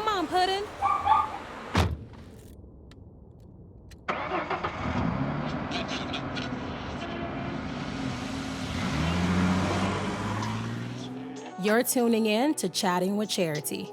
Come on, Puddin'. You're tuning in to Chatting with Charity.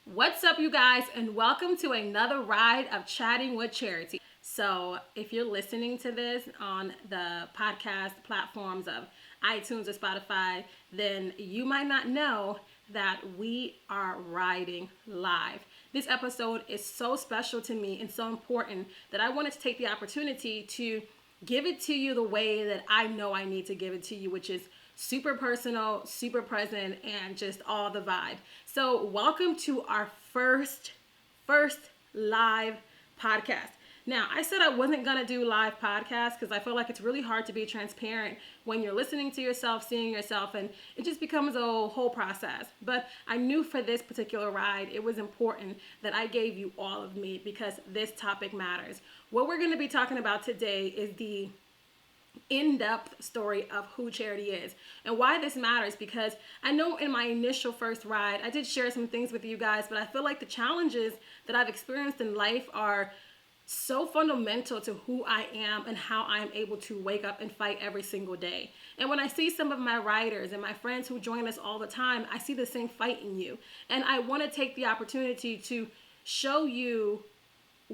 What's up, you guys, and welcome to another ride of Chatting with Charity. So, if you're listening to this on the podcast platforms of iTunes or Spotify, then you might not know that we are riding live. This episode is so special to me and so important that I wanted to take the opportunity to give it to you the way that I know I need to give it to you, which is super personal, super present, and just all the vibe. So welcome to our first live podcast. Now, I said I wasn't going to do live podcasts because I feel like it's really hard to be transparent when you're listening to yourself, seeing yourself, and it just becomes a whole process. But I knew for this particular ride, it was important that I gave you all of me because this topic matters. What we're going to be talking about today is the in-depth story of who Charity is and why this matters, because I know in my initial first ride I did share some things with you guys, but I feel like the challenges that I've experienced in life are so fundamental to who I am and how I am able to wake up and fight every single day. And when I see some of my riders and my friends who join us all the time, I see the same fight in you, and I want to take the opportunity to show you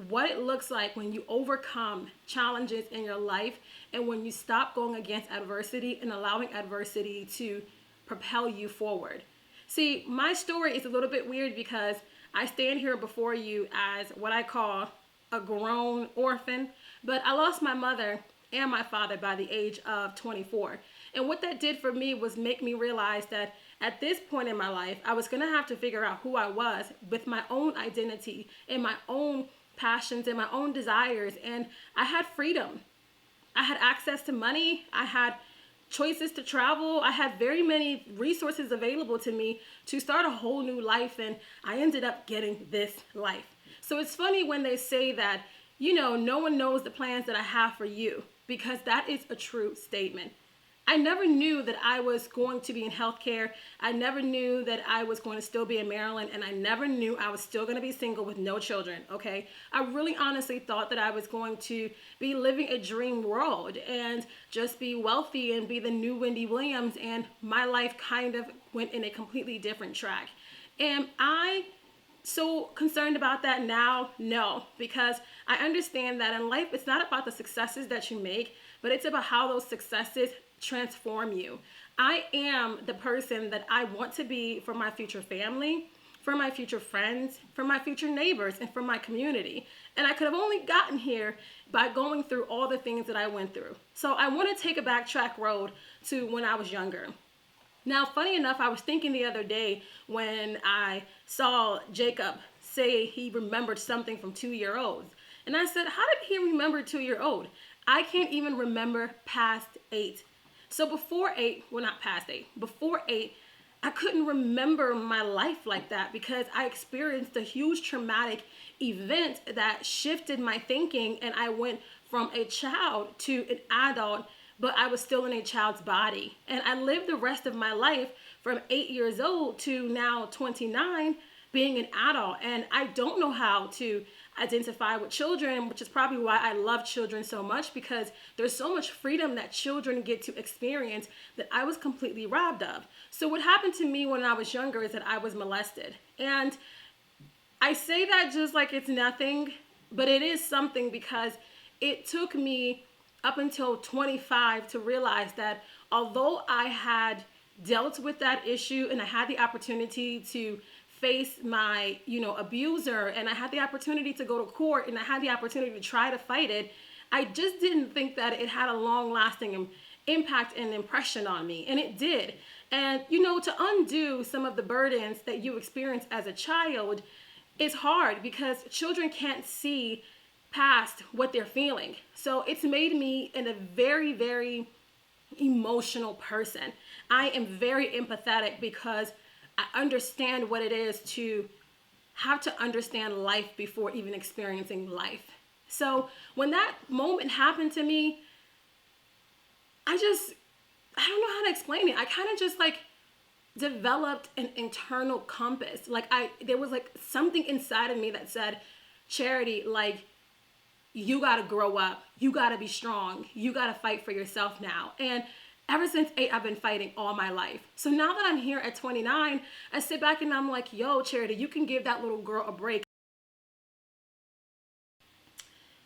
what it looks like when you overcome challenges in your life and when you stop going against adversity and allowing adversity to propel you forward. See, my story is a little bit weird because I stand here before you as what I call a grown orphan, but I lost my mother and my father by the age of 24. And what that did for me was make me realize that at this point in my life, I was going to have to figure out who I was with my own identity and my own passions and my own desires. And I had freedom. I had access to money. I had choices to travel. I had very many resources available to me to start a whole new life. And I ended up getting this life. So it's funny when they say that, no one knows the plans that I have for you, because that is a true statement. I never knew that I was going to be in healthcare. I never knew that I was going to still be in Maryland, and I never knew I was still going to be single with no children, okay? I really honestly thought that I was going to be living a dream world and just be wealthy and be the new Wendy Williams, and my life kind of went in a completely different track. Am I so concerned about that now? No, because I understand that in life, it's not about the successes that you make, but it's about how those successes transform you. I am the person that I want to be for my future family, for my future friends, for my future neighbors, and for my community. And I could have only gotten here by going through all the things that I went through. So I want to take a backtrack road to when I was younger. Now, funny enough, I was thinking the other day when I saw Jacob say he remembered something from 2-year-olds. And I said, how did he remember 2-year-old? I can't even remember past 8. So before 8, well, not past 8, before 8, I couldn't remember my life like that because I experienced a huge traumatic event that shifted my thinking, and I went from a child to an adult, but I was still in a child's body. And I lived the rest of my life from 8 years old to now 29 being an adult. And I don't know how to identify with children, which is probably why I love children so much, because there's so much freedom that children get to experience that I was completely robbed of. So what happened to me when I was younger is that I was molested. And I say that just like it's nothing, but it is something, because it took me up until 25 to realize that although I had dealt with that issue and I had the opportunity to face my, abuser, and I had the opportunity to go to court, and I had the opportunity to try to fight it, I just didn't think that it had a long-lasting impact and impression on me, and it did. And, to undo some of the burdens that you experience as a child is hard, because children can't see past what they're feeling. So it's made me a very, very emotional person. I am very empathetic because I understand what it is to have to understand life before even experiencing life. So when that moment happened to me, I don't know how to explain it. I kind of just developed an internal compass. Like there was like something inside of me that said, Charity, like, you got to grow up. You got to be strong. You got to fight for yourself now. And ever since 8, I've been fighting all my life. So now that I'm here at 29, I sit back and I'm like, yo, Charity, you can give that little girl a break.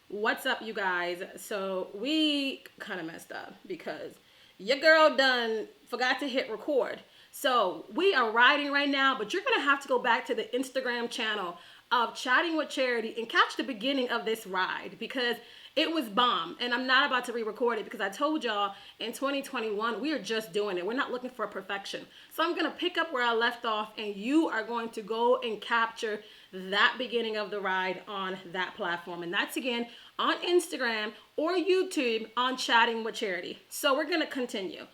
What's up, you guys? So we kind of messed up because your girl done forgot to hit record. So we are riding right now, but you're going to have to go back to the Instagram channel of Chatting with Charity and catch the beginning of this ride because it was bomb. And I'm not about to re-record it because I told y'all in 2021, we are just doing it. We're not looking for perfection. So I'm going to pick up where I left off and you are going to go and capture that beginning of the ride on that platform. And that's again on Instagram or YouTube on Chatting with Charity. So we're going to continue.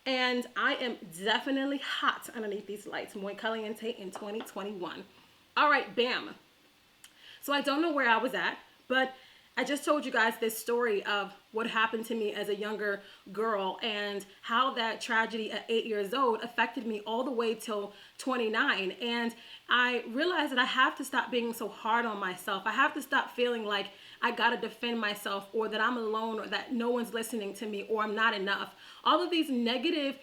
And I am definitely hot underneath these lights. Muy caliente in 2021. All right, bam. So I don't know where I was at, but I just told you guys this story of what happened to me as a younger girl and how that tragedy at 8 years old affected me all the way till 29. And I realized that I have to stop being so hard on myself. I have to stop feeling like I got to defend myself or that I'm alone or that no one's listening to me or I'm not enough. All of these negative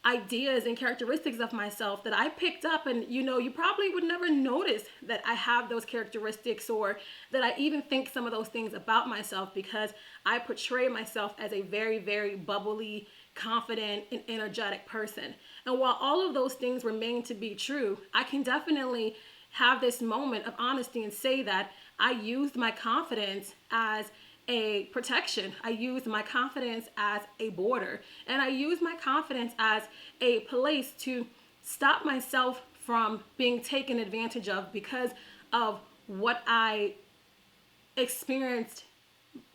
ideas and characteristics of myself that I picked up, and you probably would never notice that I have those characteristics or that I even think some of those things about myself because I portray myself as a very, very bubbly, confident, and energetic person. And while all of those things remain to be true, I can definitely have this moment of honesty and say that I used my confidence as a protection. I use my confidence as a border, and I use my confidence as a place to stop myself from being taken advantage of because of what I experienced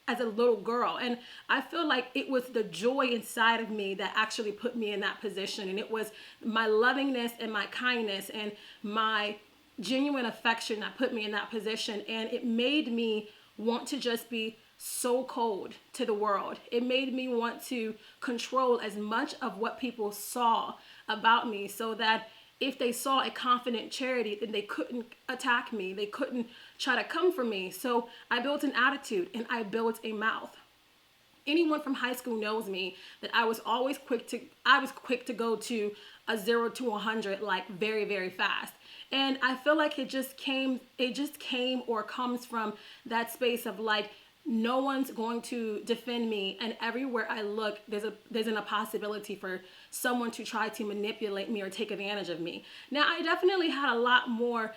as a little girl. And I feel like it was the joy inside of me that actually put me in that position. And it was my lovingness and my kindness and my genuine affection that put me in that position. And it made me want to just be so cold to the world. It made me want to control as much of what people saw about me so that if they saw a confident Charity, then they couldn't attack me. They couldn't try to come for me. So I built an attitude and I built a mouth. Anyone from high school knows me that I was quick to go to a 0 to 100 like very, very fast. And I feel like it just came or comes from that space of like, no one's going to defend me, and everywhere I look, there's a possibility for someone to try to manipulate me or take advantage of me. Now, I definitely had a lot more,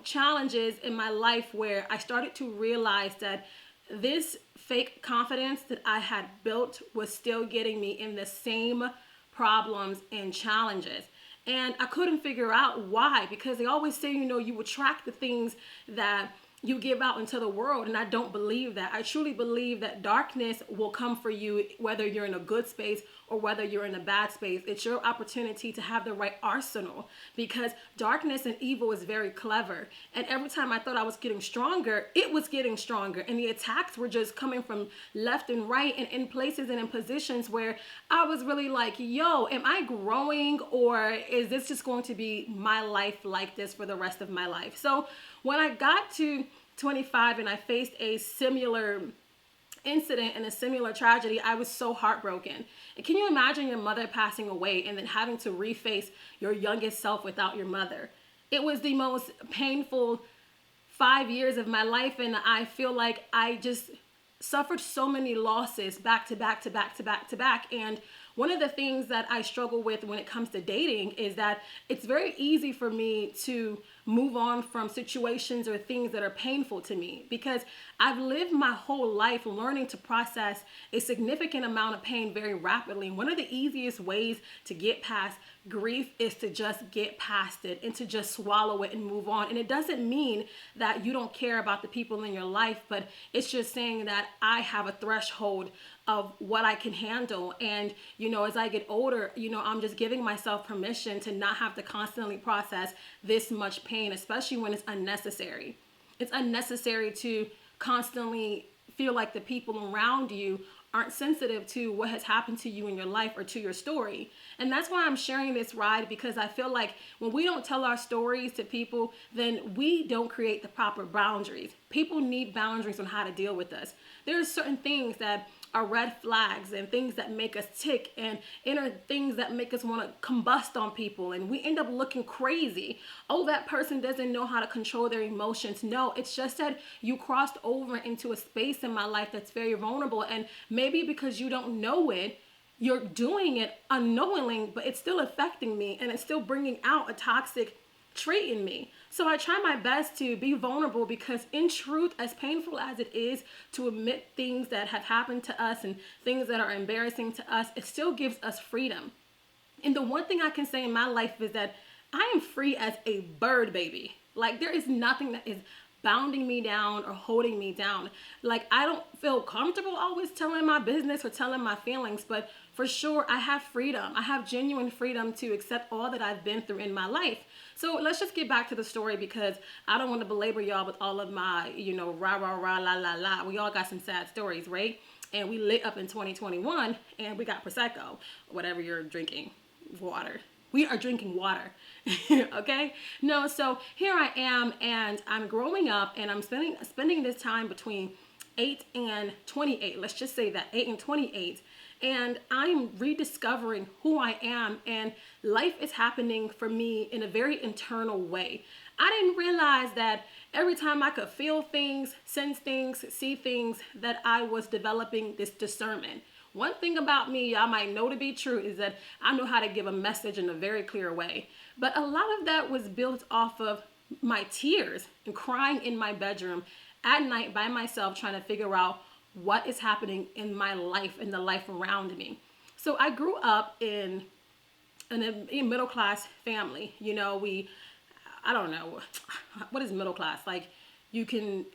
challenges in my life where I started to realize that this fake confidence that I had built was still getting me in the same problems and challenges. And I couldn't figure out why, because they always say, you attract the things that you give out into the world. And I don't believe that. I truly believe that darkness will come for you, whether you're in a good space or whether you're in a bad space. It's your opportunity to have the right arsenal, because darkness and evil is very clever. And every time I thought I was getting stronger, it was getting stronger. And the attacks were just coming from left and right and in places and in positions where I was really like, yo, am I growing, or is this just going to be my life like this for the rest of my life? So when I got to 25 and I faced a similar incident and a similar tragedy, I was so heartbroken. And can you imagine your mother passing away and then having to reface your youngest self without your mother? It was the most painful 5 years of my life, and I feel like I just suffered so many losses back to back to back to back to back. And one of the things that I struggle with when it comes to dating is that it's very easy for me to move on from situations or things that are painful to me, because I've lived my whole life learning to process a significant amount of pain very rapidly. And one of the easiest ways to get past grief is to just get past it and to just swallow it and move on. And it doesn't mean that you don't care about the people in your life, but it's just saying that I have a threshold of what I can handle. And, as I get older, I'm just giving myself permission to not have to constantly process this much pain, especially when it's unnecessary. It's unnecessary to constantly feel like the people around you aren't sensitive to what has happened to you in your life or to your story. And that's why I'm sharing this ride, because I feel like when we don't tell our stories to people, then we don't create the proper boundaries. People need boundaries on how to deal with us. There are certain things that are red flags and things that make us tick and inner things that make us want to combust on people, and we end up looking crazy. Oh, that person doesn't know how to control their emotions. No, it's just that you crossed over into a space in my life that's very vulnerable, and maybe because you don't know it, you're doing it unknowingly, but it's still affecting me and it's still bringing out a toxic trait in me. So I try my best to be vulnerable, because in truth, as painful as it is to admit things that have happened to us and things that are embarrassing to us, it still gives us freedom. And the one thing I can say in my life is that I am free as a bird, baby. Like, there is nothing that is bounding me down or holding me down. Like, I don't feel comfortable always telling my business or telling my feelings, but for sure I have freedom. I have genuine freedom to accept all that I've been through in my life. So let's just get back to the story, because I don't want to belabor y'all with all of my, rah, rah, rah, la, la, la. We all got some sad stories, right? And we lit up in 2021 and we got Prosecco, whatever you're drinking, water. We are drinking water. Okay? No, so here I am, and I'm growing up, and I'm spending this time between 8 and 28. Let's just say that 8 and 28. And I'm rediscovering who I am, and life is happening for me in a very internal way. I didn't realize that every time I could feel things, sense things, see things, that I was developing this discernment. One thing about me, y'all might know to be true, is that I know how to give a message in a very clear way. But a lot of that was built off of my tears and crying in my bedroom at night by myself, trying to figure out what is happening in my life and the life around me. So I grew up in a middle class family. I don't know, what is middle class? Like, you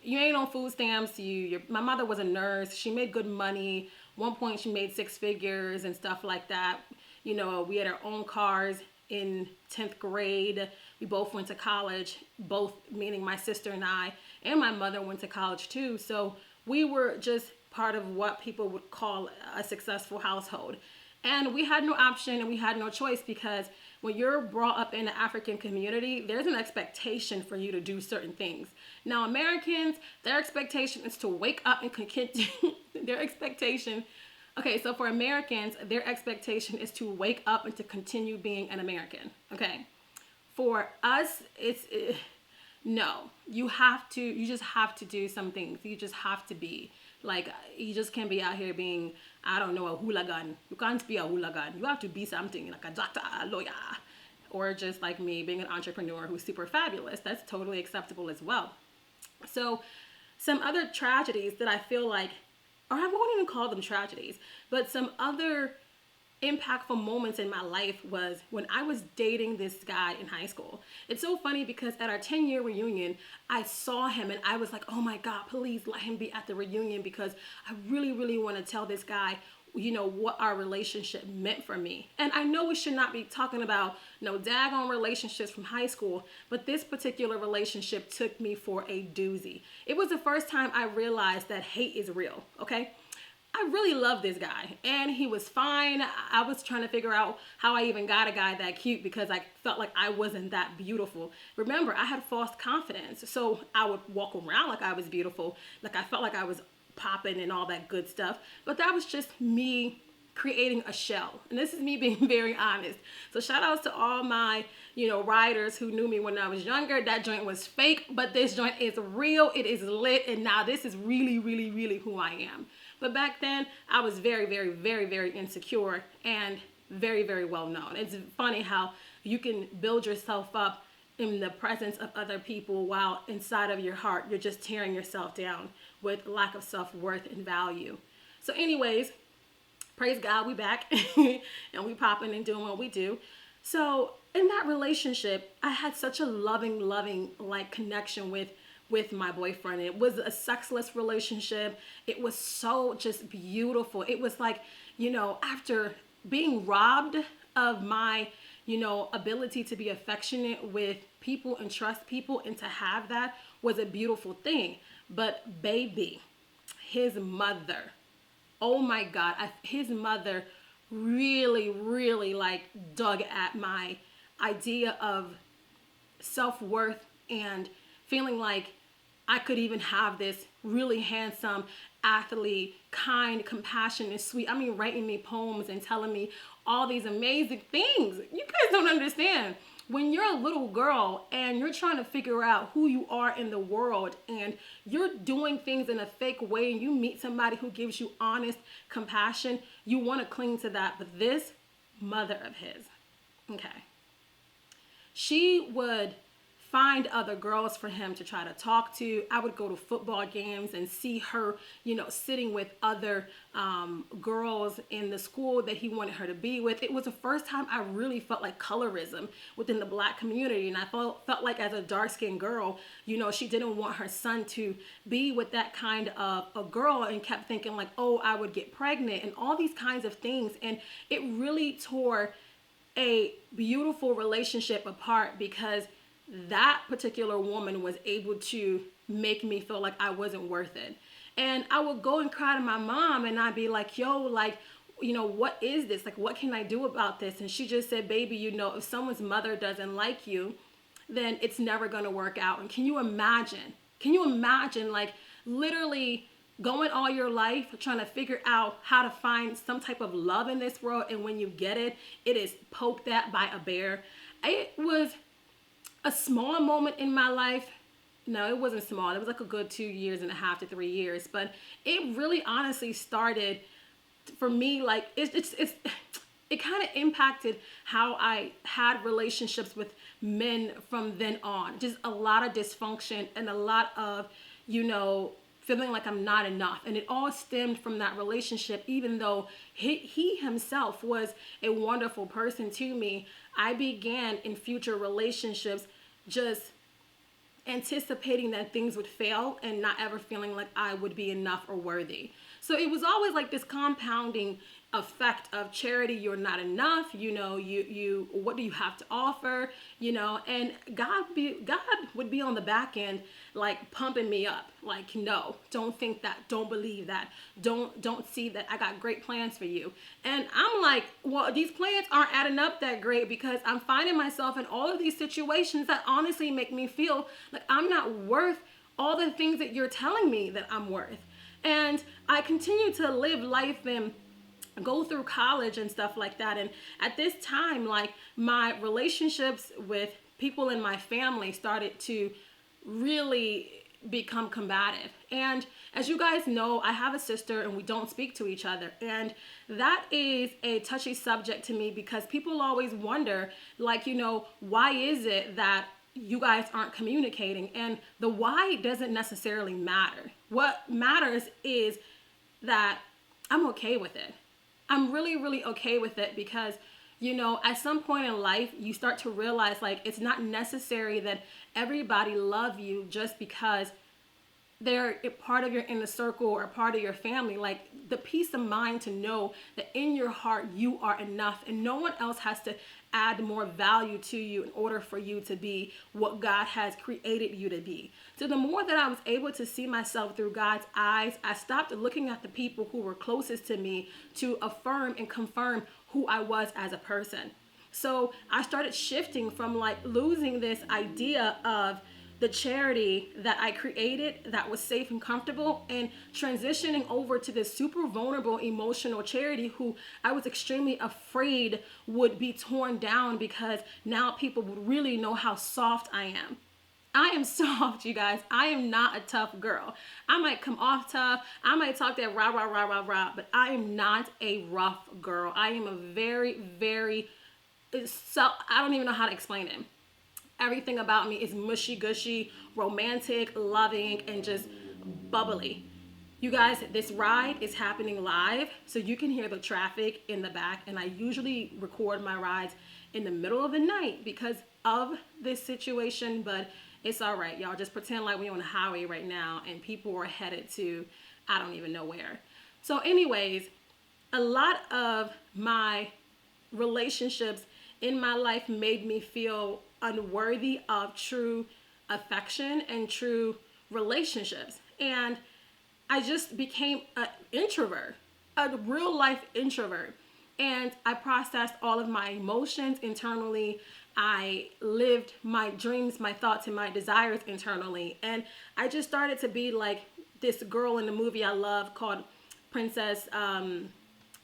ain't on food stamps. My mother was a nurse. She made good money. One point she made 6 figures and stuff like that. We had our own cars in 10th grade. We both went to college, both meaning my sister and my mother went to college too. So we were just part of what people would call a successful household. And we had no option and we had no choice, because when you're brought up in the African community, there's an expectation for you to do certain things. Now, Americans, their expectation is to wake up and continue. So for Americans, their expectation is to wake up and to continue being an American. Okay. For us, no, you just have to do some things. You just have to be. Like, you just can't be out here being, I don't know, a hooligan. You can't be a hooligan. You have to be something, like a doctor, a lawyer, or just like me, being an entrepreneur who's super fabulous. That's totally acceptable as well. So some other tragedies that I feel like, or I won't even call them tragedies, but some other impactful moments in my life was when I was dating this guy in high school. It's so funny, because at our 10-year reunion, I saw him and I was like, oh my God, please let him be at the reunion, because I really, really want to tell this guy, what our relationship meant for me. And I know we should not be talking about no daggone relationships from high school, but this particular relationship took me for a doozy. It was the first time I realized that hate is real, okay? I really love this guy, and he was fine. I was trying to figure out how I even got a guy that cute, because I felt like I wasn't that beautiful. Remember, I had false confidence, so I would walk around like I was beautiful, like I felt like I was popping and all that good stuff, but that was just me creating a shell. And this is me being very honest. So shout outs to all my, riders who knew me when I was younger. That joint was fake, but this joint is real. It is lit, and now this is really, really, really who I am. But back then, I was very, very, very, very insecure and very, very well known. It's funny how you can build yourself up in the presence of other people while inside of your heart, you're just tearing yourself down with lack of self-worth and value. So anyways, praise God, we back and we popping and doing what we do. So in that relationship, I had such a loving like connection with my boyfriend. It was a sexless relationship. It was so just beautiful. It was like, after being robbed of my, ability to be affectionate with people and trust people, and to have that was a beautiful thing. But baby, his mother, oh my God, his mother really, really like dug at my idea of self-worth and feeling like I could even have this really handsome athlete, kind, compassionate, sweet. I mean, writing me poems and telling me all these amazing things. You guys don't understand. When you're a little girl and you're trying to figure out who you are in the world and you're doing things in a fake way and you meet somebody who gives you honest compassion, you want to cling to that. But this mother of his, okay, she would find other girls for him to try to talk to. I would go to football games and see her, sitting with other girls in the school that he wanted her to be with. It was the first time I really felt like colorism within the Black community. And I felt like as a dark-skinned girl, she didn't want her son to be with that kind of a girl, and kept thinking like, oh, I would get pregnant and all these kinds of things. And it really tore a beautiful relationship apart, because that particular woman was able to make me feel like I wasn't worth it. And I would go and cry to my mom and I'd be like, yo, like, what is this? Like, what can I do about this? And she just said, baby, if someone's mother doesn't like you, then it's never going to work out. And can you imagine? Like literally going all your life trying to figure out how to find some type of love in this world, and when you get it, it is poked at by a bear. It was a small moment in my life. No, it wasn't small. It was like a good 2.5 to 3 years, but it really honestly started for me. Like it kind of impacted how I had relationships with men from then on. Just a lot of dysfunction and a lot of, feeling like I'm not enough. And it all stemmed from that relationship. Even though he himself was a wonderful person to me, I began in future relationships just anticipating that things would fail and not ever feeling like I would be enough or worthy. So it was always like this compounding effect of Charity, you're not enough, you what do you have to offer, and God would be on the back end like pumping me up, like, no, don't think that, don't believe that, don't see that I got great plans for you. And I'm like, well, these plans aren't adding up that great, because I'm finding myself in all of these situations that honestly make me feel like I'm not worth all the things that you're telling me that I'm worth. And I continue to live life and go through college and stuff like that. And at this time, like, my relationships with people in my family started to really become combative. And as you guys know, I have a sister and we don't speak to each other. And that is a touchy subject to me, because people always wonder, like, why is it that you guys aren't communicating? And the why doesn't necessarily matter. What matters is that I'm okay with it. I'm really, really okay with it, because, at some point in life, you start to realize, like, it's not necessary that everybody love you just because they're a part of your inner circle or a part of your family. Like, the peace of mind to know that in your heart you are enough, and no one else has to add more value to you in order for you to be what God has created you to be. So the more that I was able to see myself through God's eyes, I stopped looking at the people who were closest to me to affirm and confirm who I was as a person. So I started shifting from like losing this idea of the Charity that I created that was safe and comfortable, and transitioning over to this super vulnerable, emotional Charity who I was extremely afraid would be torn down, because now people would really know how soft I am. I am soft, you guys. I am not a tough girl. I might come off tough. I might talk that rah, rah, rah, rah, rah, but I am not a rough girl. I am a very, very, I don't even know how to explain it. Everything about me is mushy gushy, romantic, loving, and just bubbly. You guys, this ride is happening live, so you can hear the traffic in the back. And I usually record my rides in the middle of the night because of this situation, but it's all right, y'all. Just pretend like we're on the highway right now and people are headed to, I don't even know where. So anyways, a lot of my relationships in my life made me feel unworthy of true affection and true relationships. And I just became an introvert, a real life introvert. And I processed all of my emotions internally. I lived my dreams, my thoughts, and my desires internally. And I just started to be like this girl in the movie I love called Princess,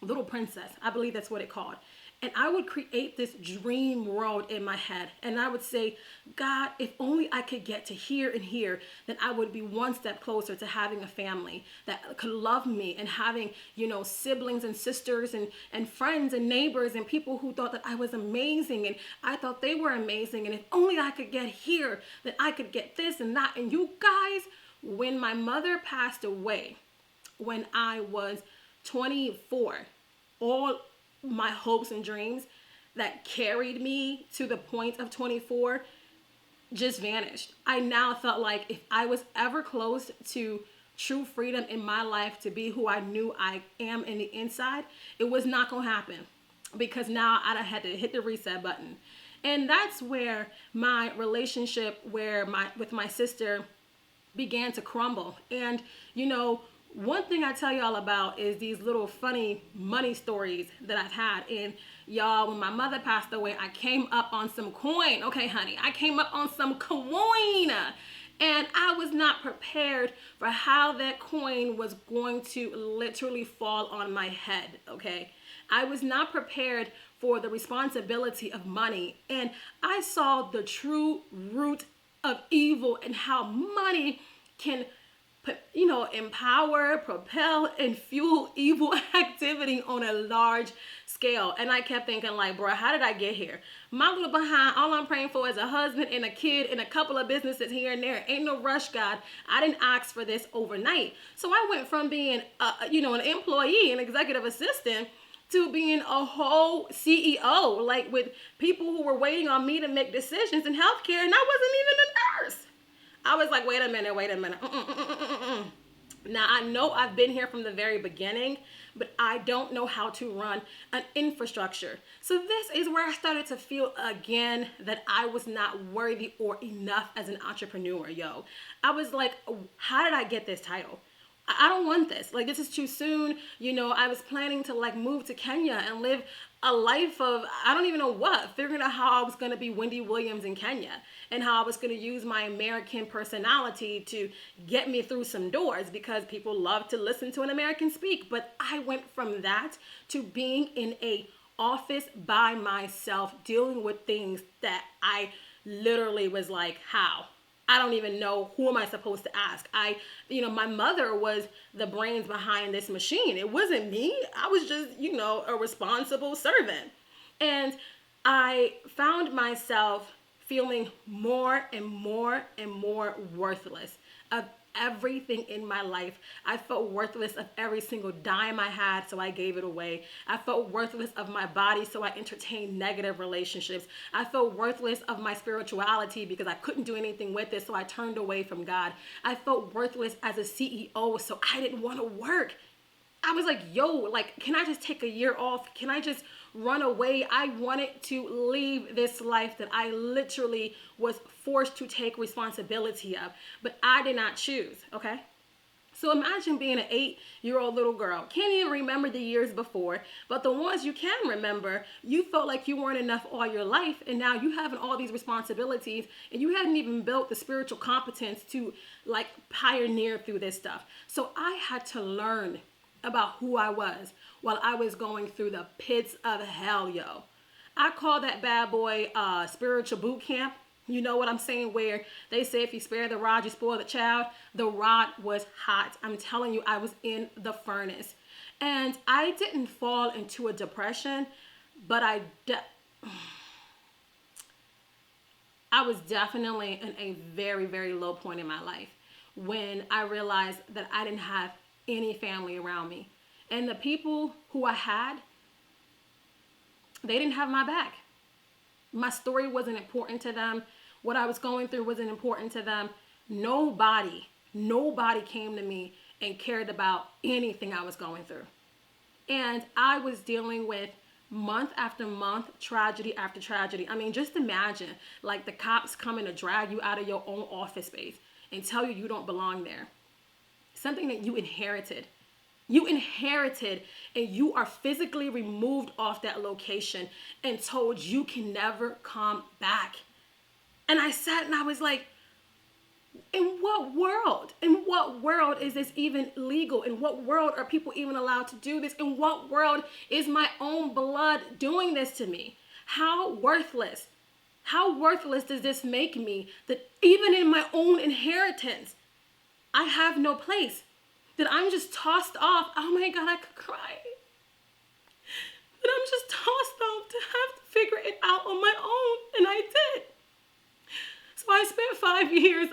Little Princess. I believe that's what it called. And I would create this dream world in my head. And I would say, God, if only I could get to here and here, then I would be one step closer to having a family that could love me and having, siblings and sisters and friends and neighbors and people who thought that I was amazing and I thought they were amazing. And if only I could get here, then I could get this and that. And you guys, when my mother passed away, when I was 24, all my hopes and dreams that carried me to the point of 24 just vanished. I now felt like if I was ever close to true freedom in my life to be who I knew I am in the inside, it was not going to happen because now I had to hit the reset button. And that's where my relationship with my sister began to crumble. And, one thing I tell y'all about is these little funny money stories that I've had. And y'all, when my mother passed away, I came up on some coin. Okay, honey, I came up on some coin. And I was not prepared for how that coin was going to literally fall on my head, okay? I was not prepared for the responsibility of money. And I saw the true root of evil and how money can empower, propel, and fuel evil activity on a large scale. And I kept thinking like, bro, how did I get here? My little behind, all I'm praying for is a husband and a kid and a couple of businesses here and there. Ain't no rush, God. I didn't ask for this overnight. So I went from being, an employee, an executive assistant, to being a whole CEO, like with people who were waiting on me to make decisions in healthcare. And I wasn't even a nurse. I was like, wait a minute. Now, I know I've been here from the very beginning, but I don't know how to run an infrastructure. So this is where I started to feel again that I was not worthy or enough as an entrepreneur, yo. I was like, how did I get this title? I don't want this. Like, this is too soon. I was planning to move to Kenya and live a life of, I don't even know what, figuring out how I was going to be Wendy Williams in Kenya and how I was going to use my American personality to get me through some doors because people love to listen to an American speak. But I went from that to being in a office by myself, dealing with things that I literally was like, how? I don't even know who am I supposed to ask. My mother was the brains behind this machine. It wasn't me. I was just, a responsible servant. And I found myself feeling more and more and more worthless of everything in my life. I felt worthless of every single dime I had, so I gave it away. I felt worthless of my body, so I entertained negative relationships. I felt worthless of my spirituality because I couldn't do anything with it, so I turned away from God. I felt worthless as a CEO, so I didn't want to work. I was like, can I just take a year off? Can I just run away? I wanted to leave this life that I literally was forced to take responsibility of, but I did not choose, okay? So imagine being an 8-year-old little girl. Can't even remember the years before, but the ones you can remember, you felt like you weren't enough all your life, and now you having all these responsibilities, and you hadn't even built the spiritual competence to pioneer through this stuff. So I had to learn about who I was while I was going through the pits of hell, yo. I call that bad boy spiritual boot camp. You know what I'm saying? Where they say if you spare the rod, you spoil the child. The rod was hot. I'm telling you, I was in the furnace. And I didn't fall into a depression, but I was definitely in a very, very low point in my life when I realized that I didn't have any family around me. And the people who I had, they didn't have my back. My story wasn't important to them. What I was going through wasn't important to them. Nobody came to me and cared about anything I was going through. And I was dealing with month after month, tragedy after tragedy. I mean, just imagine the cops coming to drag you out of your own office space and tell you you don't belong there. Something that you inherited. You inherited and you are physically removed off that location and told you can never come back. And I sat and I was like, in what world? In what world is this even legal? In what world are people even allowed to do this? In what world is my own blood doing this to me? How worthless does this make me that even in my own inheritance, I have no place? That I'm just tossed off. Oh my God, I could cry. That I'm just tossed off to have to figure it out on my own. And I did. So I spent 5 years,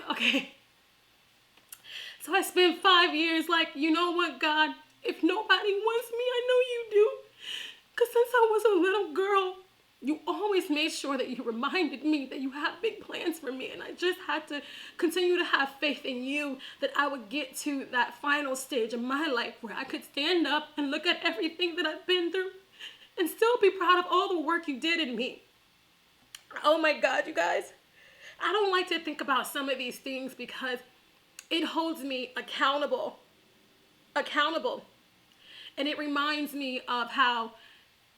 So I spent 5 years like, you know what, God, if nobody wants me, I know you do. Because since I was a little girl, you always made sure that you reminded me that you have big plans for me. And I just had to continue to have faith in you that I would get to that final stage of my life where I could stand up and look at everything that I've been through and still be proud of all the work you did in me. Oh my God, you guys. I don't like to think about some of these things because it holds me accountable. And it reminds me of how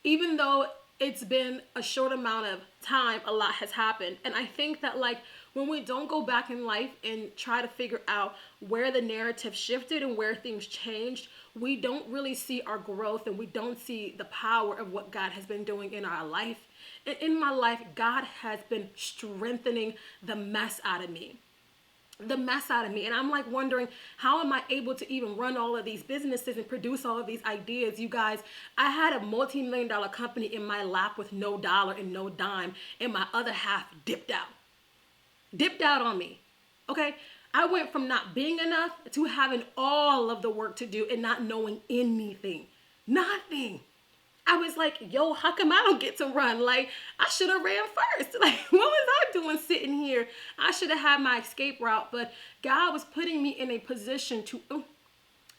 even though it's been a short amount of time, a lot has happened. And I think that like when we don't go back in life and try to figure out where the narrative shifted and where things changed, we don't really see our growth and we don't see the power of what God has been doing in our life. And in my life, God has been strengthening the mess out of me. And I'm like wondering, how am I able to even run all of these businesses and produce all of these ideas? You guys, I had a multi-million-dollar company in my lap with no dollar and no dime, and my other half dipped out on me. Okay, I went from not being enough to having all of the work to do and not knowing anything. Nothing. I was like, yo, how come I don't get to run? Like, I should have ran first. Like, what was I doing sitting here? I should have had my escape route. But God was putting me in a position to,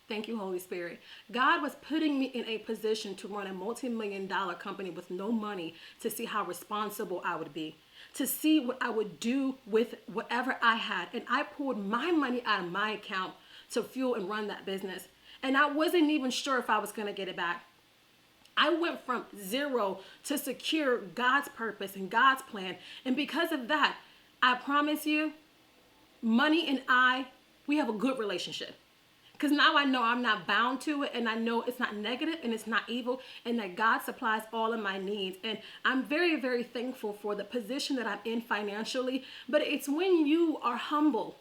thank you, Holy Spirit. God was putting me in a position to run a multi-million-dollar company with no money to see how responsible I would be, to see what I would do with whatever I had. And I pulled my money out of my account to fuel and run that business. And I wasn't even sure if I was going to get it back. I went from zero to secure God's purpose and God's plan. And because of that, I promise you, money and we have a good relationship. Because now I know I'm not bound to it, and I know it's not negative and it's not evil, and that God supplies all of my needs. And I'm very, very thankful for the position that I'm in financially. But it's when you are humble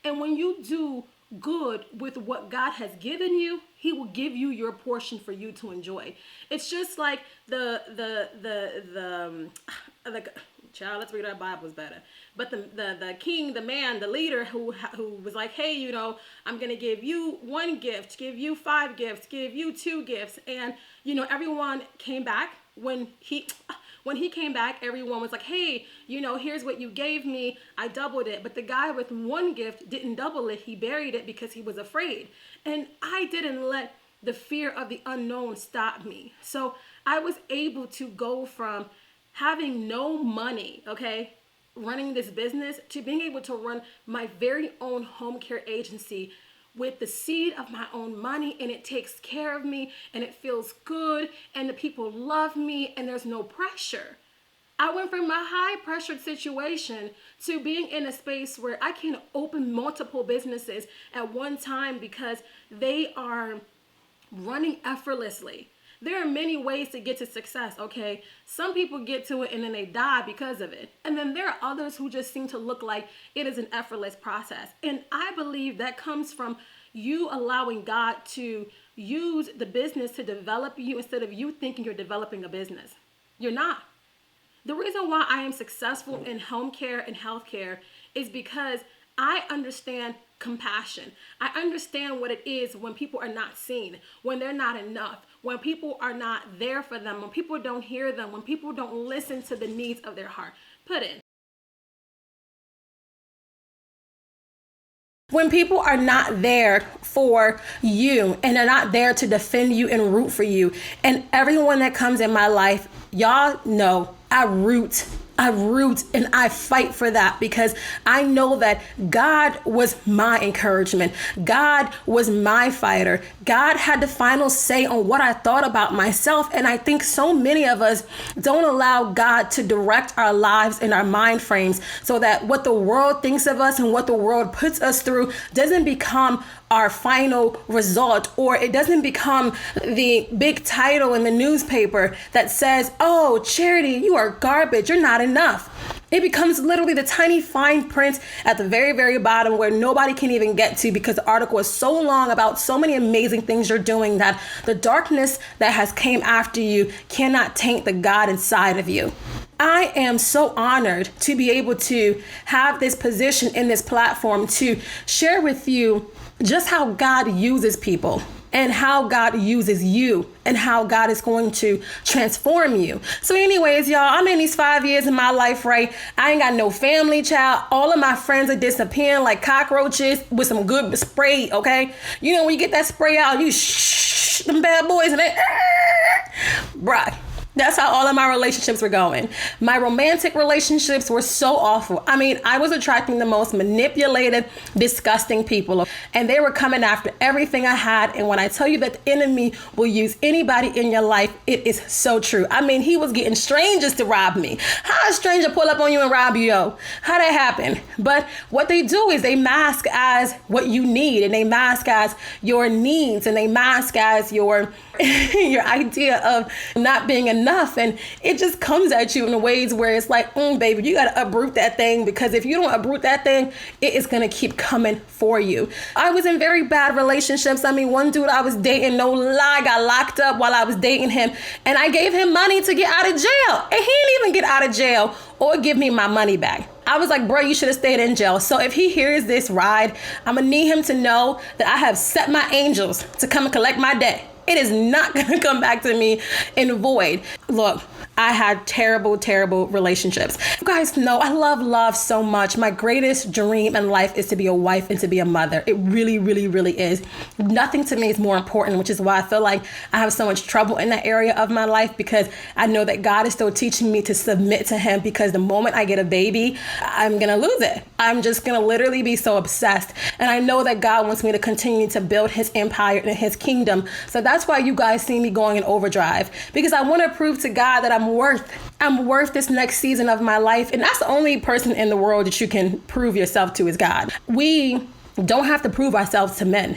and when you do good with what God has given you, He will give you your portion for you to enjoy. It's just like the child, let's read our Bibles better. But the king, the man, the leader who was like, hey, you know, I'm going to give you 1 gift, give you 5 gifts, give you 2 gifts. And, you know, everyone came back when he came back, everyone was like, hey, you know, here's what you gave me. I doubled it. But the guy with 1 gift didn't double it. He buried it because he was afraid. And I didn't let the fear of the unknown stop me. So I was able to go from having no money, running this business, to being able to run my very own home care agency with the seed of my own money, and it takes care of me, and it feels good, and the people love me, and there's no pressure. I went from a high pressured situation to being in a space where I can open multiple businesses at one time because they are running effortlessly. There are many ways to get to success, okay? Some people get to it and then they die because of it. And then there are others who just seem to look like it is an effortless process. And I believe that comes from you allowing God to use the business to develop you instead of you thinking you're developing a business. You're not. The reason why I am successful in home care and healthcare is because I understand compassion. I understand what it is when people are not seen, when they're not enough, when people are not there for them, when people don't hear them, when people don't listen to the needs of their heart. When people are not there for you and they're not there to defend you and root for you. And everyone that comes in my life, y'all know I root I root and I fight for that because I know that God was my encouragement. God was my fighter. God had the final say on what I thought about myself. And I think so many of us don't allow God to direct our lives and our mind frames so that what the world thinks of us and what the world puts us through doesn't become our final result, or it doesn't become the big title in the newspaper that says, oh, Charity, you are garbage, you're not enough. It becomes literally the tiny fine print at the very, very bottom where nobody can even get to because the article is so long about so many amazing things you're doing that the darkness that has came after you cannot taint the God inside of you. I am so honored to be able to have this position in this platform to share with you just how God uses people and how God uses you and how God is going to transform you. So anyways, y'all, I'm in these 5 years in my life, right? I ain't got no family, child. All of my friends are disappearing like cockroaches with some good spray, okay? You know, when you get that spray out, you shh them bad boys and they, bruh. That's how all of my relationships were going. My romantic relationships were so awful. I mean, I was attracting the most manipulated, disgusting people. And they were coming after everything I had. And when I tell you that the enemy will use anybody in your life, it is so true. I mean, he was getting strangers to rob me. How a stranger pull up on you and rob you, yo? How that happen? But what they do is they mask as what you need, and they mask as your needs, and they mask as your idea of not being enough. And it just comes at you in ways where it's like, baby, you got to uproot that thing, because if you don't uproot that thing, it is going to keep coming for you. I was in very bad relationships. I mean, one dude I was dating, no lie, got locked up while I was dating him, and I gave him money to get out of jail, and he didn't even get out of jail or give me my money back. I was like, bro, you should have stayed in jail. So if he hears this ride, I'm gonna need him to know that I have set my angels to come and collect my debt. It is not going to come back to me in void. Look, I had terrible, terrible relationships. You guys know I love love so much. My greatest dream in life is to be a wife and to be a mother. It really, really, really is. Nothing to me is more important, which is why I feel like I have so much trouble in that area of my life, because I know that God is still teaching me to submit to him, because the moment I get a baby, I'm going to lose it. I'm just going to literally be so obsessed. And I know that God wants me to continue to build his empire and his kingdom. So that's why you guys see me going in overdrive, because I want to prove to God that I'm worth this next season of my life. And that's the only person in the world that you can prove yourself to is God. We don't have to prove ourselves to men.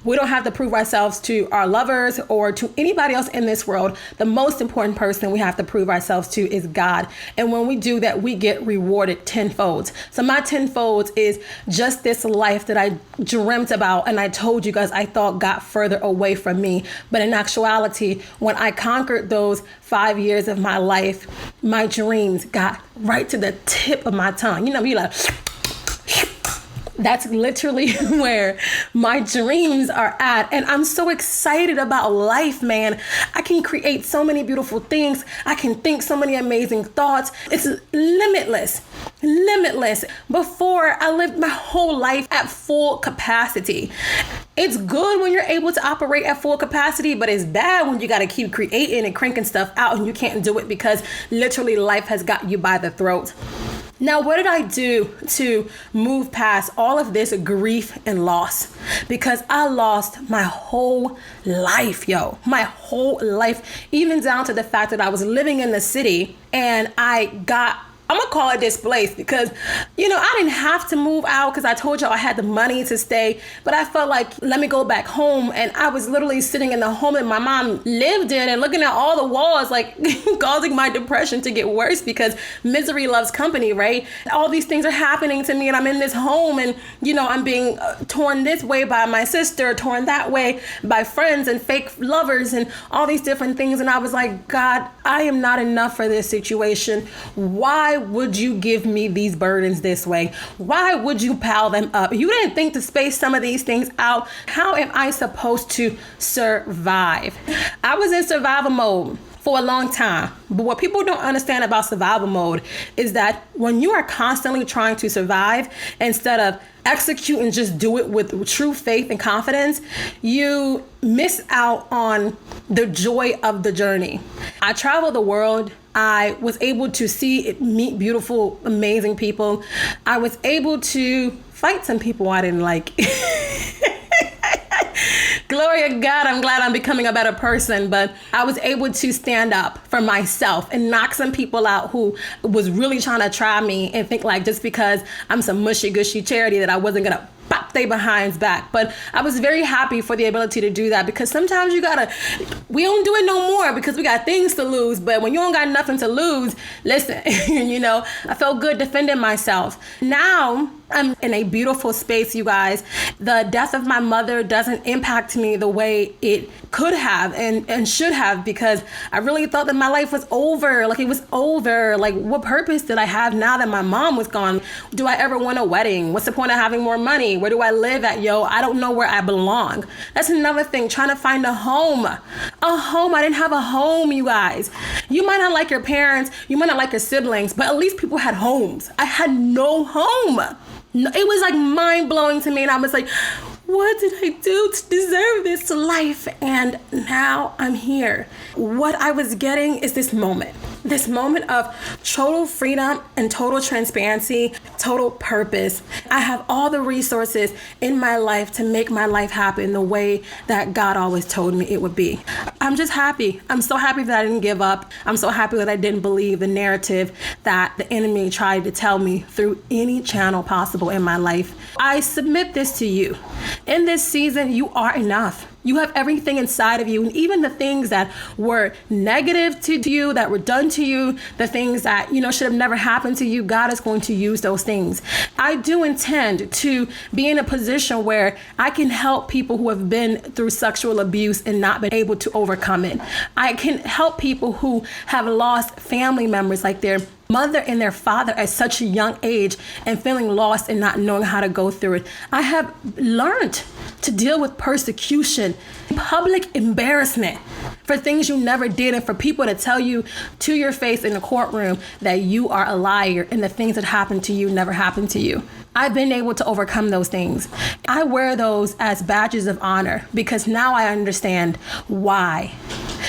We don't have to prove ourselves to our lovers or to anybody else in this world. The most important person we have to prove ourselves to is God. And when we do that, we get rewarded tenfold. So my tenfold is just this life that I dreamt about, and I told you guys I thought got further away from me. But in actuality, when I conquered those 5 years of my life, my dreams got right to the tip of my tongue. You know, you like... That's literally where my dreams are at. And I'm so excited about life, man. I can create so many beautiful things. I can think so many amazing thoughts. It's limitless. Before, I lived my whole life at full capacity. It's good when you're able to operate at full capacity, but it's bad when you got to keep creating and cranking stuff out and you can't do it because literally life has got you by the throat. Now, what did I do to move past all of this grief and loss? Because I lost my whole life, my whole life, even down to the fact that I was living in the city and I'm going to call it displaced, because, I didn't have to move out because I told y'all I had the money to stay. But I felt like, let me go back home. And I was literally sitting in the home that my mom lived in and looking at all the walls, like causing my depression to get worse, because misery loves company, right? All these things are happening to me and I'm in this home and, I'm being torn this way by my sister, torn that way by friends and fake lovers and all these different things. And I was like, God, I am not enough for this situation. Why would you give me these burdens this way? Why would you pile them up? You didn't think to space some of these things out. How am I supposed to survive? I was in survival mode for a long time. But what people don't understand about survival mode is that when you are constantly trying to survive instead of execute and just do it with true faith and confidence, you miss out on the joy of the journey. I traveled the world. I was able to meet beautiful, amazing people. I was able to fight some people I didn't like. Glory to God, I'm glad I'm becoming a better person, but I was able to stand up for myself and knock some people out who was really trying to try me and think like just because I'm some mushy gushy charity that I wasn't gonna pop they behinds back. But I was very happy for the ability to do that, because sometimes we don't do it no more because we got things to lose. But when you don't got nothing to lose, listen, I felt good defending myself. Now I'm in a beautiful space, you guys. The death of my mother doesn't impact me the way it could have and should have, because I really thought that my life was over. Like, it was over. Like, what purpose did I have now that my mom was gone? Do I ever want a wedding? What's the point of having more money? Where do I live at, yo? I don't know where I belong. That's another thing, trying to find a home. I didn't have a home, you guys. You might not like your parents, you might not like your siblings, but at least people had homes. I had no home. It was like mind-blowing to me, and I was like, what did I do to deserve this life? And now I'm here. What I was getting is this moment of total freedom and total transparency, total purpose. I have all the resources in my life to make my life happen the way that God always told me it would be. I'm just happy. I'm so happy that I didn't give up. I'm so happy that I didn't believe the narrative that the enemy tried to tell me through any channel possible in my life. I submit this to you. In this season, you are enough. You have everything inside of you, and even the things that were negative to you, that were done to you, the things that, should have never happened to you, God is going to use those things. I do intend to be in a position where I can help people who have been through sexual abuse and not been able to overcome it. I can help people who have lost family members, like their mother and their father, at such a young age and feeling lost and not knowing how to go through it. I have learned to deal with persecution, public embarrassment for things you never did, and for people to tell you to your face in the courtroom that you are a liar and the things that happened to you never happened to you. I've been able to overcome those things. I wear those as badges of honor because now I understand why.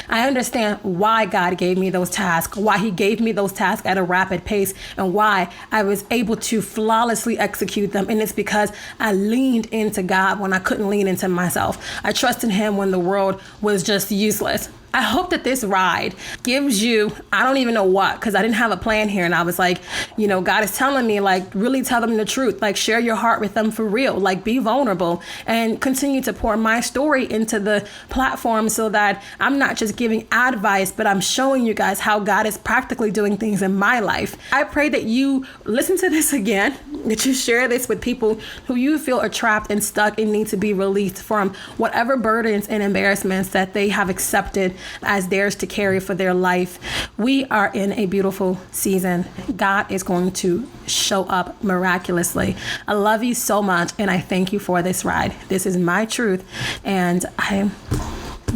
I understand why God gave me those tasks, why he gave me those tasks at a rapid pace, and why I was able to flawlessly execute them. And it's because I leaned into God when I couldn't lean into myself. I trusted him when the world was just useless. I hope that this ride gives you, I don't even know what, because I didn't have a plan here. And I was like, God is telling me, like, really tell them the truth. Like, share your heart with them for real. Like, be vulnerable and continue to pour my story into the platform so that I'm not just giving advice, but I'm showing you guys how God is practically doing things in my life. I pray that you listen to this again, that you share this with people who you feel are trapped and stuck and need to be released from whatever burdens and embarrassments that they have accepted as theirs to carry for their life. We are in a beautiful season. God is going to show up miraculously. I love you so much, and I thank you for this ride. This is my truth, and I'm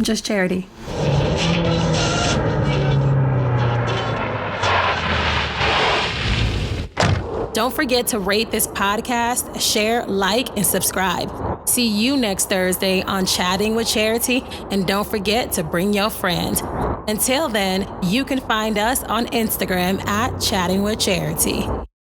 just Charity. Don't forget to rate this podcast, share, like, and subscribe. See you next Thursday on Chatting with Charity, and don't forget to bring your friend. Until then, you can find us on Instagram at Chatting with Charity.